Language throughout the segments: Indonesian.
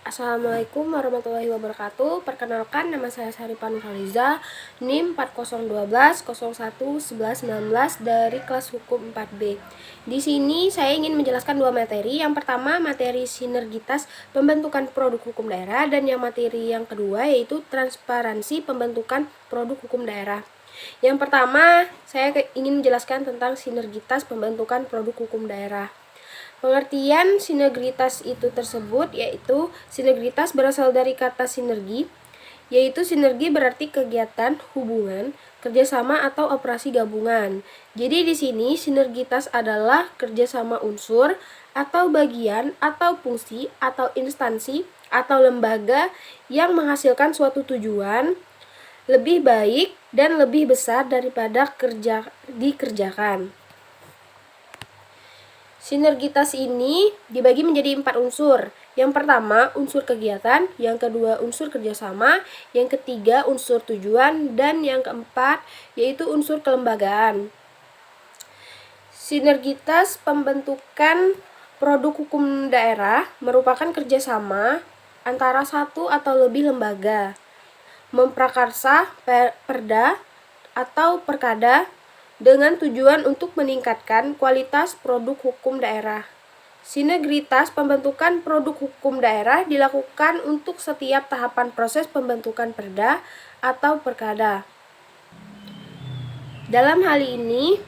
Assalamualaikum warahmatullahi wabarakatuh. Perkenalkan, nama saya Syarifah Nurhaliza, NIM 4012011119 dari kelas hukum 4B. Di sini saya ingin menjelaskan dua materi. Yang pertama, materi sinergitas pembentukan produk hukum daerah, dan materi yang kedua yaitu transparansi pembentukan produk hukum daerah. Yang pertama, saya ingin menjelaskan tentang sinergitas pembentukan produk hukum daerah. Pengertian sinergitas itu tersebut yaitu sinergitas berasal dari kata sinergi, yaitu sinergi berarti kegiatan, hubungan, kerjasama atau operasi gabungan. Jadi di sini sinergitas adalah kerjasama unsur atau bagian atau fungsi atau instansi atau lembaga yang menghasilkan suatu tujuan lebih baik dan lebih besar daripada dikerjakan. Sinergitas ini dibagi menjadi 4 unsur. Yang pertama, unsur kegiatan, yang kedua, unsur kerjasama, yang ketiga, unsur tujuan, dan yang keempat, yaitu unsur kelembagaan. Sinergitas pembentukan produk hukum daerah merupakan kerjasama antara satu atau lebih lembaga, memprakarsa perda atau perkada, dengan tujuan untuk meningkatkan kualitas produk hukum daerah. Sinergitas pembentukan produk hukum daerah dilakukan untuk setiap tahapan proses pembentukan perda atau perkada. Dalam hal ini,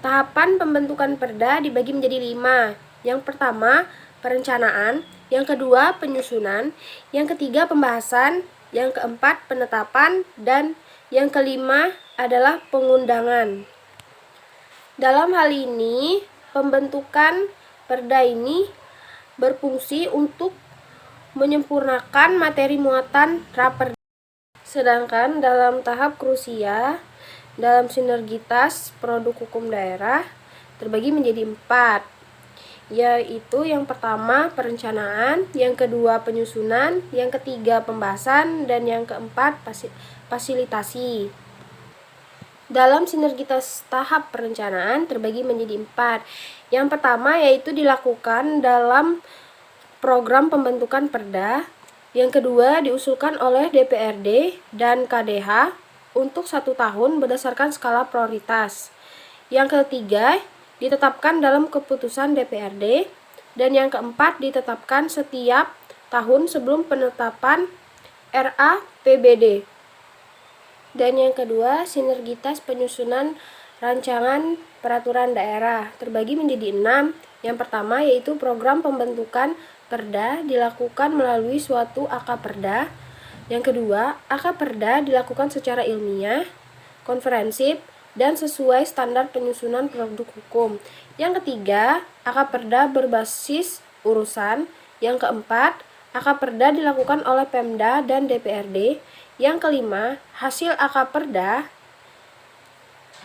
tahapan pembentukan perda dibagi menjadi 5. Yang pertama, perencanaan, yang kedua, penyusunan, yang ketiga, pembahasan, yang keempat, penetapan, dan yang kelima adalah pengundangan. Dalam hal ini, pembentukan perda ini berfungsi untuk menyempurnakan materi muatan raperda. Sedangkan dalam tahap krusial, dalam sinergitas produk hukum daerah terbagi menjadi 4, yaitu yang pertama perencanaan, yang kedua penyusunan, yang ketiga pembahasan, dan yang keempat fasilitasi. Dalam sinergitas tahap perencanaan terbagi menjadi 4. Yang pertama yaitu dilakukan dalam program pembentukan perda. Yang kedua diusulkan oleh DPRD dan KDH untuk 1 tahun berdasarkan skala prioritas. Yang ketiga ditetapkan dalam keputusan DPRD. Dan yang keempat ditetapkan setiap tahun sebelum penetapan RAPBD. Dan yang kedua, sinergitas penyusunan rancangan peraturan daerah terbagi menjadi 6. Yang pertama yaitu program pembentukan perda dilakukan melalui suatu akaperda. Yang kedua, akaperda dilakukan secara ilmiah, komprehensif, dan sesuai standar penyusunan produk hukum. Yang ketiga, akaperda berbasis urusan. Yang keempat, akaperda dilakukan oleh Pemda dan DPRD. Yang kelima, hasil akaperda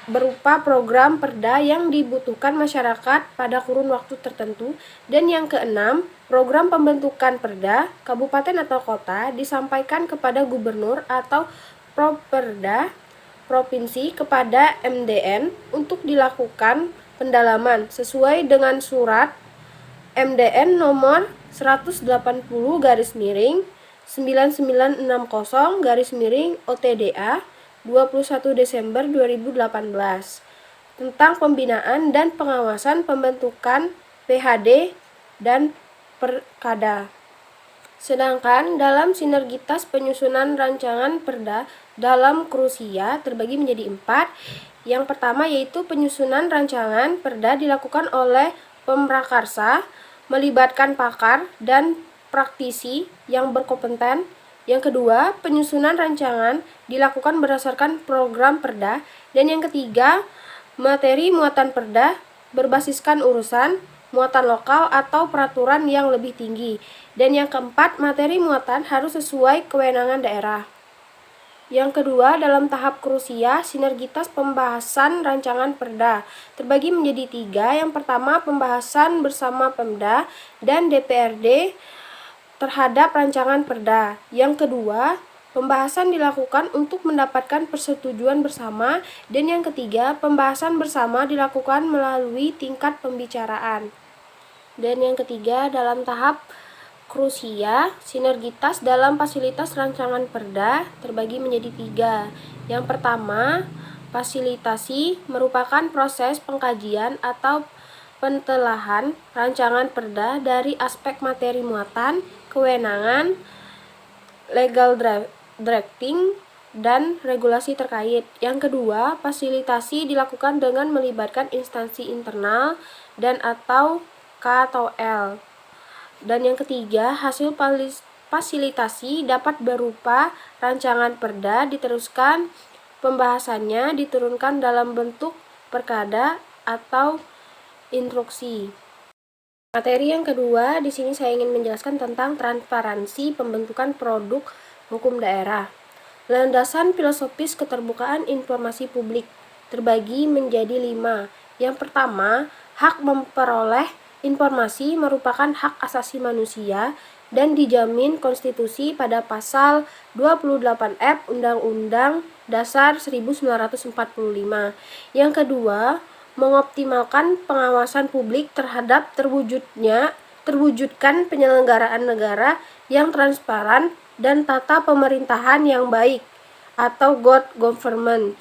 berupa program perda yang dibutuhkan masyarakat pada kurun waktu tertentu. Dan yang keenam, program pembentukan perda kabupaten atau kota disampaikan kepada gubernur atau properda provinsi kepada MDN untuk dilakukan pendalaman sesuai dengan surat MDN nomor 180/9960/OTDA 21 Desember 2018 tentang pembinaan dan pengawasan pembentukan PHD dan perkada. Sedangkan dalam sinergitas penyusunan rancangan perda dalam krusia terbagi menjadi 4. Yang pertama yaitu penyusunan rancangan perda dilakukan oleh pemrakarsa, melibatkan pakar dan praktisi yang berkompeten. Yang kedua, penyusunan rancangan dilakukan berdasarkan program perda. Dan yang ketiga, materi muatan perda berbasiskan urusan, muatan lokal atau peraturan yang lebih tinggi. Dan yang keempat, materi muatan harus sesuai kewenangan daerah. Yang kedua, dalam tahap krusial, sinergitas pembahasan rancangan perda terbagi menjadi 3. Yang pertama, pembahasan bersama Pemda dan DPRD terhadap rancangan perda. Yang kedua, pembahasan dilakukan untuk mendapatkan persetujuan bersama. Dan yang ketiga, pembahasan bersama dilakukan melalui tingkat pembicaraan. Dan yang ketiga, dalam tahap Krusia, sinergitas dalam fasilitas rancangan perda terbagi menjadi 3. Yang pertama, fasilitasi merupakan proses pengkajian atau pentelahan rancangan perda dari aspek materi muatan, kewenangan, legal drafting, dan regulasi terkait. Yang kedua, fasilitasi dilakukan dengan melibatkan instansi internal dan atau K atau L. Dan yang ketiga, hasil fasilitasi dapat berupa rancangan perda diteruskan pembahasannya diturunkan dalam bentuk perkada atau instruksi. Materi yang kedua, di sini saya ingin menjelaskan tentang transparansi pembentukan produk hukum daerah. Landasan filosofis keterbukaan informasi publik terbagi menjadi 5. Yang pertama, hak memperoleh informasi merupakan hak asasi manusia dan dijamin konstitusi pada pasal 28F Undang-Undang Dasar 1945. Yang kedua, mengoptimalkan pengawasan publik terhadap terwujudkan penyelenggaraan negara yang transparan dan tata pemerintahan yang baik atau good government.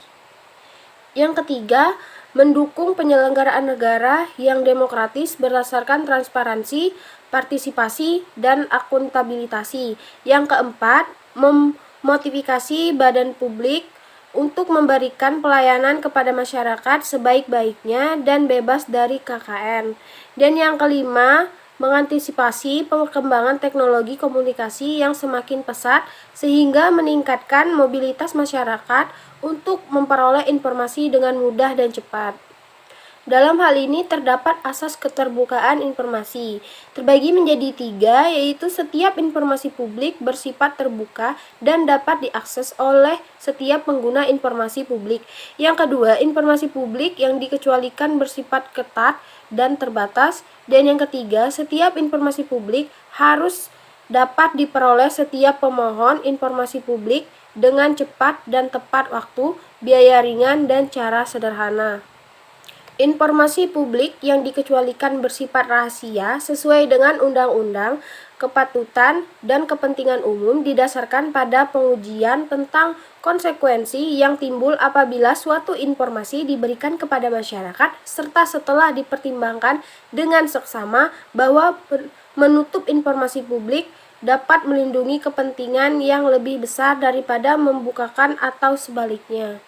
Yang ketiga, mendukung penyelenggaraan negara yang demokratis berdasarkan transparansi, partisipasi, dan akuntabilitasi. Yang keempat, memotivasi badan publik untuk memberikan pelayanan kepada masyarakat sebaik-baiknya dan bebas dari KKN. Dan yang kelima, mengantisipasi perkembangan teknologi komunikasi yang semakin pesat sehingga meningkatkan mobilitas masyarakat untuk memperoleh informasi dengan mudah dan cepat. Dalam hal ini terdapat asas keterbukaan informasi, terbagi menjadi 3, yaitu setiap informasi publik bersifat terbuka dan dapat diakses oleh setiap pengguna informasi publik. Yang kedua, informasi publik yang dikecualikan bersifat ketat dan terbatas. Dan yang ketiga, setiap informasi publik harus dapat diperoleh setiap pemohon informasi publik dengan cepat dan tepat waktu, biaya ringan, dan cara sederhana. Informasi publik yang dikecualikan bersifat rahasia sesuai dengan undang-undang, kepatutan, dan kepentingan umum didasarkan pada pengujian tentang konsekuensi yang timbul apabila suatu informasi diberikan kepada masyarakat serta setelah dipertimbangkan dengan seksama bahwa menutup informasi publik dapat melindungi kepentingan yang lebih besar daripada membukakan atau sebaliknya.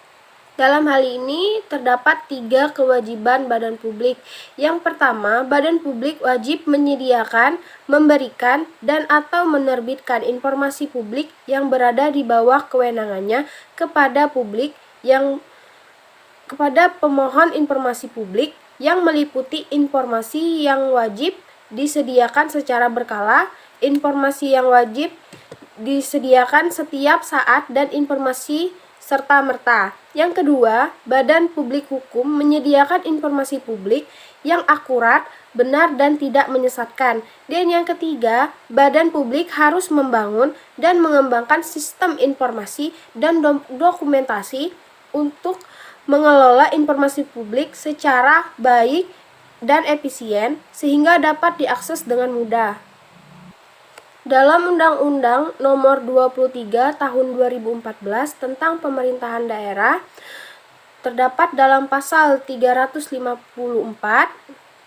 Dalam hal ini, terdapat 3 kewajiban badan publik. Yang pertama, badan publik wajib menyediakan, memberikan, dan atau menerbitkan informasi publik yang berada di bawah kewenangannya kepada pemohon informasi publik yang meliputi informasi yang wajib disediakan secara berkala, informasi yang wajib disediakan setiap saat, dan informasi serta-merta. Yang kedua, badan publik hukum menyediakan informasi publik yang akurat, benar, dan tidak menyesatkan. Dan yang ketiga, badan publik harus membangun dan mengembangkan sistem informasi dan dokumentasi untuk mengelola informasi publik secara baik dan efisien sehingga dapat diakses dengan mudah. Dalam Undang-Undang Nomor 23 Tahun 2014 tentang Pemerintahan Daerah, terdapat dalam pasal 354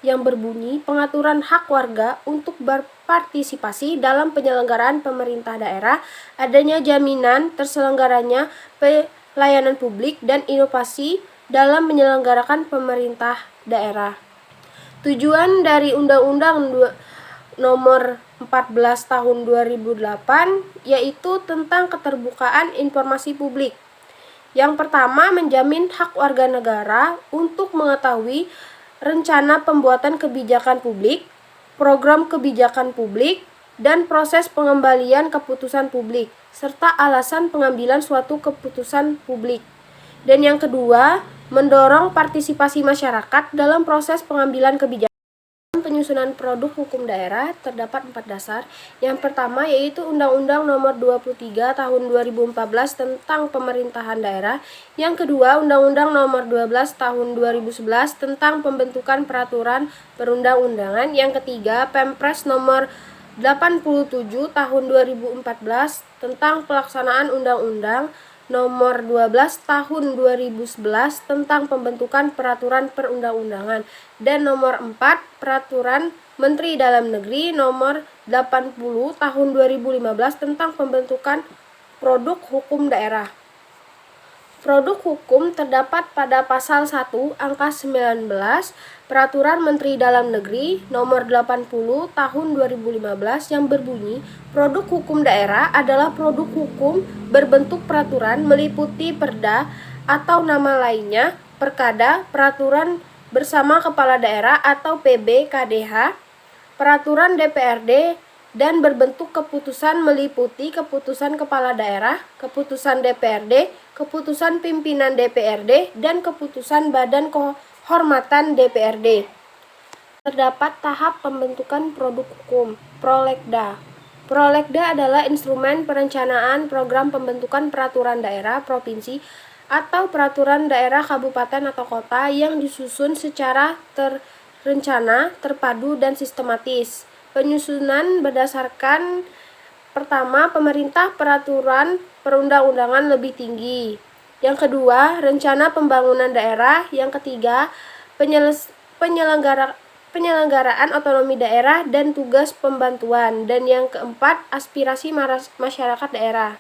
yang berbunyi pengaturan hak warga untuk berpartisipasi dalam penyelenggaraan pemerintah daerah, adanya jaminan terselenggaranya pelayanan publik dan inovasi dalam menyelenggarakan pemerintah daerah. Tujuan dari Undang-Undang Nomor 14 Tahun 2008 yaitu tentang keterbukaan informasi publik. Yang pertama, menjamin hak warga negara untuk mengetahui rencana pembuatan kebijakan publik, program kebijakan publik, dan proses pengembalian keputusan publik, serta alasan pengambilan suatu keputusan publik. Dan yang kedua, mendorong partisipasi masyarakat dalam proses pengambilan kebijakan. Penyusunan produk hukum daerah terdapat 4 dasar. Yang pertama yaitu Undang-Undang Nomor 23 Tahun 2014 tentang Pemerintahan Daerah. Yang kedua, Undang-Undang Nomor 12 Tahun 2011 tentang Pembentukan Peraturan Perundang-undangan. Yang ketiga, Perpres Nomor 87 Tahun 2014 tentang pelaksanaan Undang-Undang Nomor 12 Tahun 2011 tentang pembentukan peraturan perundang-undangan, dan Nomor 4 Peraturan Menteri Dalam Negeri Nomor 80 Tahun 2015 tentang pembentukan produk hukum daerah. Produk hukum terdapat pada pasal 1 angka 19 Peraturan Menteri Dalam Negeri Nomor 80 Tahun 2015 yang berbunyi, produk hukum daerah adalah produk hukum berbentuk peraturan meliputi perda atau nama lainnya, perkada, peraturan bersama kepala daerah atau PB-KDH, peraturan DPRD, dan berbentuk keputusan meliputi keputusan kepala daerah, keputusan DPRD, keputusan pimpinan DPRD, dan keputusan Badan Kehormatan DPRD. Terdapat tahap pembentukan produk hukum. Prolegda. Prolegda adalah instrumen perencanaan program pembentukan peraturan daerah provinsi atau peraturan daerah kabupaten atau kota yang disusun secara terencana, terpadu, dan sistematis. Penyusunan berdasarkan: pertama, pemerintah peraturan perundang-undangan lebih tinggi. Yang kedua, rencana pembangunan daerah. Yang ketiga, penyelenggaraan otonomi daerah dan tugas pembantuan. Dan yang keempat, aspirasi masyarakat daerah.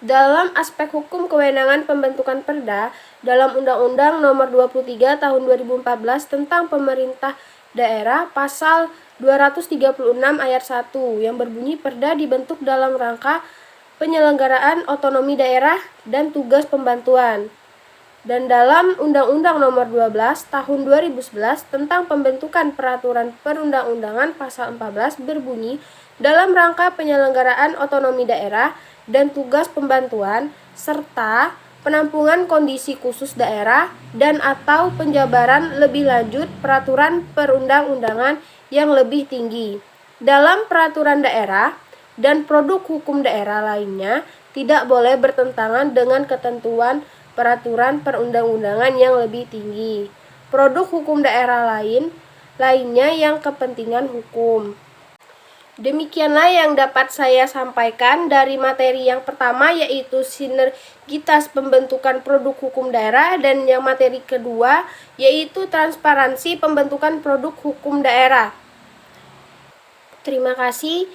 Dalam aspek hukum kewenangan pembentukan perda, dalam Undang-Undang Nomor 23 Tahun 2014 tentang pemerintah daerah, pasal 236 ayat 1 yang berbunyi, perda dibentuk dalam rangka penyelenggaraan otonomi daerah dan tugas pembantuan. Dan dalam Undang-Undang Nomor 12 Tahun 2011 tentang pembentukan peraturan perundang-undangan, pasal 14 berbunyi, dalam rangka penyelenggaraan otonomi daerah dan tugas pembantuan serta penampungan kondisi khusus daerah dan atau penjabaran lebih lanjut peraturan perundang-undangan yang lebih tinggi. Dalam peraturan daerah dan produk hukum daerah lainnya tidak boleh bertentangan dengan ketentuan peraturan perundang-undangan yang lebih tinggi. Produk hukum daerah lainnya yang kepentingan hukum. Demikianlah yang dapat saya sampaikan dari materi yang pertama, yaitu sinergitas pembentukan produk hukum daerah, dan yang materi kedua yaitu transparansi pembentukan produk hukum daerah. Terima kasih.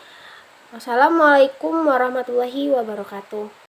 Wassalamualaikum warahmatullahi wabarakatuh.